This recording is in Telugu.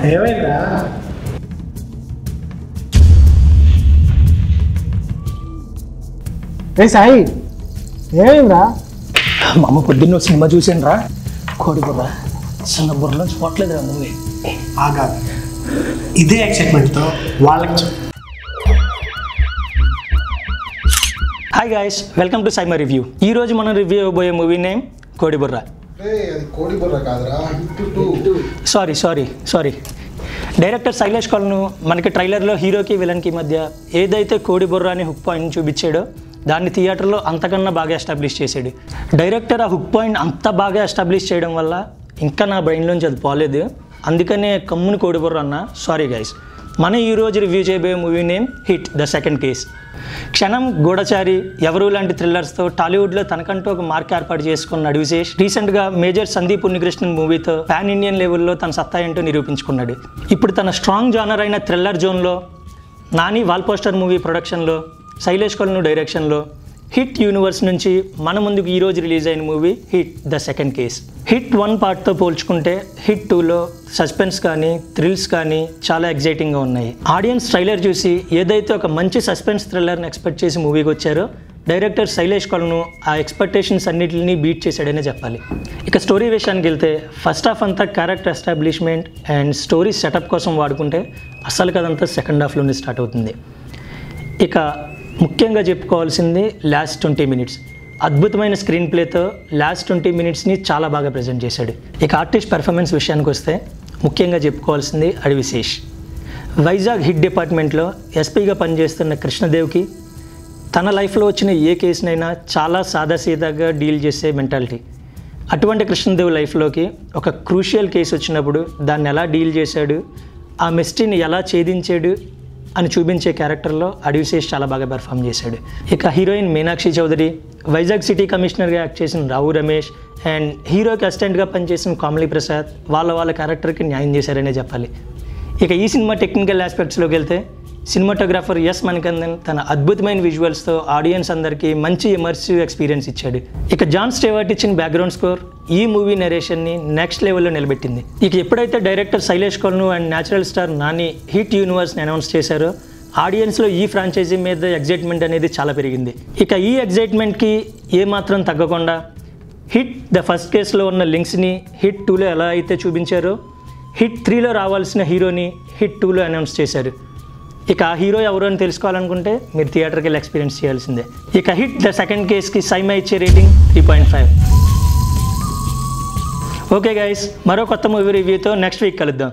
ఏమైందా? ఏ సాయి ఏమైందా? మా అమ్మ పొద్దున్న సినిమా చూసాను రా, కోడి బుర్ర. చిన్న బుర్రలోంచి పోవట్లేదు రా మూవీ. ఆగా ఇదే ఎక్సైట్మెంట్తో వాళ్ళకి hi guys, welcome to SIIMA review. ఈరోజు మనం రివ్యూ ఇవ్వబోయే మూవీ నేమ్ కోడి బుర్ర. సారీ డైరెక్టర్ శైలేష్ కొలను మనకి ట్రైలర్లో హీరోకి విలన్కి మధ్య ఏదైతే కోడి బుర్ర అని హుక్ పాయింట్ చూపించాడో దాన్ని థియేటర్లో అంతకన్నా బాగా ఎస్టాబ్లిష్ చేశాడు. డైరెక్టర్ ఆ హుక్ పాయింట్ అంత బాగా ఎస్టాబ్లిష్ చేయడం వల్ల ఇంకా నా బ్రెయిన్లోంచి అది పోలేదు. అందుకనే కమ్ముని కోడి బుర్ర అన్న. Sorry guys. మనం ఈరోజు రివ్యూ చేయబోయే movie name hit the second case. క్షణం, గూఢచారి, ఎవరు లాంటి థ్రిల్లర్స్తో టాలీవుడ్లో తనకంటూ ఒక మార్క్ ఏర్పాటు చేసుకున్న అడివిశేష్ రీసెంట్గా మేజర్ సందీప్ ఉన్నికృష్ణన్ మూవీతో పాన్ ఇండియన్ లెవెల్లో తన సత్తా ఏంటో నిరూపించుకున్నాడు. ఇప్పుడు తన స్ట్రాంగ్ జానర్ అయిన థ్రిల్లర్ జోన్లో నాని వాల్ పోస్టర్ మూవీ ప్రొడక్షన్లో శైలేష్ కొలను డైరెక్షన్లో హిట్ యూనివర్స్ నుంచి మన ముందుకు ఈరోజు రిలీజ్ అయిన movie hit the second case. Hit 1 పార్ట్తో పోల్చుకుంటే హిట్ 2లో సస్పెన్స్ కానీ థ్రిల్స్ కానీ చాలా ఎగ్జైటింగ్గా ఉన్నాయి. ఆడియన్స్ ట్రైలర్ చూసి ఏదైతే ఒక మంచి సస్పెన్స్ థ్రిల్లర్ని ఎక్స్పెక్ట్ చేసి మూవీకి వచ్చారో డైరెక్టర్ శైలేష్ కొలను ఆ ఎక్స్పెక్టేషన్స్ అన్నిటిని బీట్ చేశాడనే చెప్పాలి. ఇక స్టోరీ విషయానికి వెళ్తే ఫస్ట్ హాఫ్ అంతా character establishment and story setup కోసం వాడుకుంటే అసలు కదంతా సెకండ్ హాఫ్లోనే స్టార్ట్ అవుతుంది. ఇక ముఖ్యంగా చెప్పుకోవాల్సింది లాస్ట్ 20 మినిట్స్. అద్భుతమైన స్క్రీన్ ప్లేతో లాస్ట్ 20 మినిట్స్ని చాలా బాగా ప్రజెంట్ చేశాడు. ఇక ఆర్టిస్ట్ పెర్ఫార్మెన్స్ విషయానికి వస్తే ముఖ్యంగా చెప్పుకోవాల్సింది అడివిశేష్. వైజాగ్ హిట్ డిపార్ట్మెంట్లో ఎస్పీగా పనిచేస్తున్న కృష్ణదేవ్కి తన లైఫ్లో వచ్చిన ఏ కేసునైనా చాలా సాదాసీదాగా డీల్ చేసే మెంటాలిటీ. అటువంటి కృష్ణదేవ్ లైఫ్లోకి ఒక క్రూషియల్ కేసు వచ్చినప్పుడు దాన్ని ఎలా డీల్ చేశాడు, ఆ మిస్టరీని ఎలా ఛేదించాడు అని చూపించే క్యారెక్టర్లో అడివిశేష్ చాలా బాగా పెర్ఫామ్ చేశాడు. ఇక హీరోయిన్ మీనాక్షి చౌదరి, వైజాగ్ సిటీ కమిషనర్గా యాక్ట్ చేసిన రావు రమేష్ అండ్ హీరోకి అసిస్టెంట్గా పనిచేసిన కామలి ప్రసాద్ వాళ్ళ క్యారెక్టర్కి న్యాయం చేశారనే చెప్పాలి. ఇక ఈ సినిమా టెక్నికల్ ఆస్పెక్ట్స్లోకి వెళ్తే సినిమాటోగ్రాఫర్ ఎస్ మణికందన్ తన అద్భుతమైన విజువల్స్తో ఆడియన్స్ అందరికీ మంచి ఇమర్సివ్ ఎక్స్పీరియన్స్ ఇచ్చాడు. ఇక జాన్ స్టేవర్ట్ ఇచ్చిన బ్యాక్గ్రౌండ్ స్కోర్ ఈ మూవీ నరేషన్ని నెక్స్ట్ లెవెల్లో నిలబెట్టింది. ఇక ఎప్పుడైతే director Sailesh Kolanu and natural star Nani hit యూనివర్స్ని అనౌన్స్ చేశారో ఆడియన్స్లో ఈ ఫ్రాంచైజీ మీద ఎగ్జైట్మెంట్ అనేది చాలా పెరిగింది. ఇక ఈ ఎగ్జైట్మెంట్కి ఏమాత్రం తగ్గకుండా హిట్ ద ఫస్ట్ కేసులో ఉన్న లింక్స్ని హిట్ 2లో ఎలా అయితే చూపించారో హిట్ 3లో రావాల్సిన హీరోని హిట్ 2లో అనౌన్స్ చేశారు. ఇక ఆ హీరో ఎవరు అని తెలుసుకోవాలనుకుంటే మీరు థియేటర్కి వెళ్ళి ఎక్స్పీరియన్స్ చేయాల్సిందే. ఇక హిట్ ద సెకండ్ కేస్కి సైమా ఇచ్చే రేటింగ్ 3.5. ఓకే గైస్, మరో కొత్త మూవీ రివ్యూతో నెక్స్ట్ వీక్ కలుద్దాం.